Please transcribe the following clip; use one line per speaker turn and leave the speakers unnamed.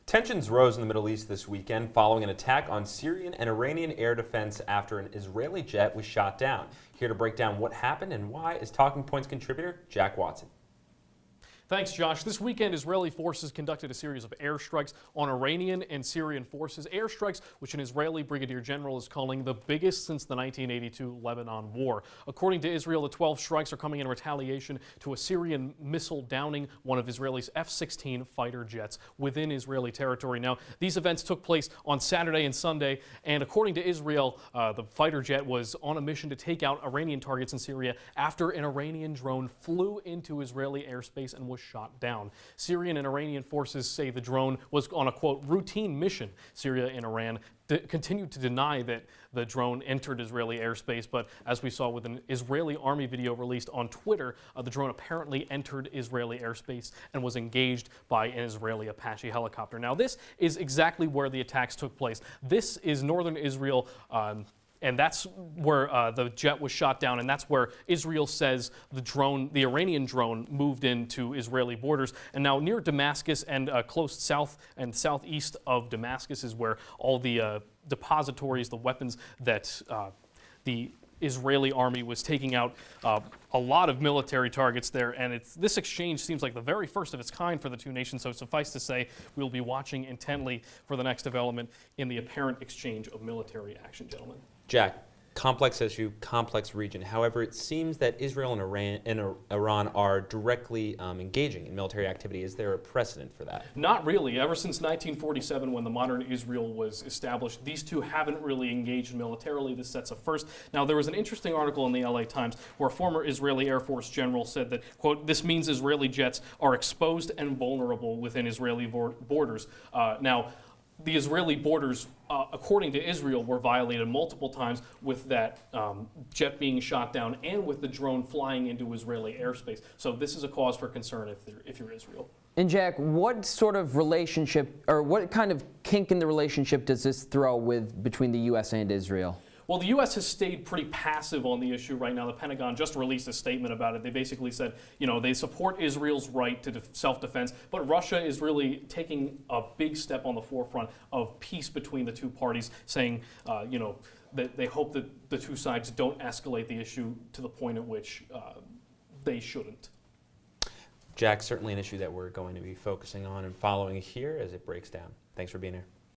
Tensions rose in the Middle East this weekend following an attack on Syrian and Iranian air defense after an Israeli jet was shot down. Here to break down what happened and why is Talking Points contributor Jack Watson.
Thanks, Josh. This weekend, Israeli forces conducted a series of airstrikes on Iranian and Syrian forces. Airstrikes, which an Israeli brigadier general is calling the biggest since the 1982 Lebanon War. According to Israel, the 12 strikes are coming in retaliation to a Syrian missile downing one of Israel's F-16 fighter jets within Israeli territory. Now, these events took place on Saturday and Sunday, and according to Israel, the fighter jet was on a mission to take out Iranian targets in Syria after an Iranian drone flew into Israeli airspace and was shot down. Syrian and Iranian forces say the drone was on a, quote, routine mission. Syria and Iran continued to deny that the drone entered Israeli airspace, but as we saw with an Israeli army video released on Twitter, the drone apparently entered Israeli airspace and was engaged by an Israeli Apache helicopter. Now, this is exactly where the attacks took place. This is northern Israel, and that's where the jet was shot down, and that's where Israel says the Iranian drone moved into Israeli borders. And now near Damascus and close south and southeast of Damascus is where all the depositories, the weapons that the Israeli army was taking out a lot of military targets there, and this exchange seems like the very first of its kind for the two nations, so suffice to say we'll be watching intently for the next development in the apparent exchange of military action, gentlemen.
Jack, complex issue, complex region. However, it seems that Israel and Iran are directly engaging in military activity. Is there a precedent for that?
Not really. Ever since 1947, when the modern Israel was established, these two haven't really engaged militarily. This sets a first. Now, there was an interesting article in the LA Times where a former Israeli Air Force general said that, quote, this means Israeli jets are exposed and vulnerable within Israeli borders. Now, the Israeli borders, according to Israel, were violated multiple times with that jet being shot down and with the drone flying into Israeli airspace. So this is a cause for concern if you're Israel.
And Jack, what sort of relationship, or what kind of kink in the relationship does this throw between the U.S. and Israel?
Well, the U.S. has stayed pretty passive on the issue right now. The Pentagon just released a statement about it. They basically said, they support Israel's right to self-defense, but Russia is really taking a big step on the forefront of peace between the two parties, saying, that they hope that the two sides don't escalate the issue to the point at which they shouldn't.
Jack, certainly an issue that we're going to be focusing on and following here as it breaks down. Thanks for being here.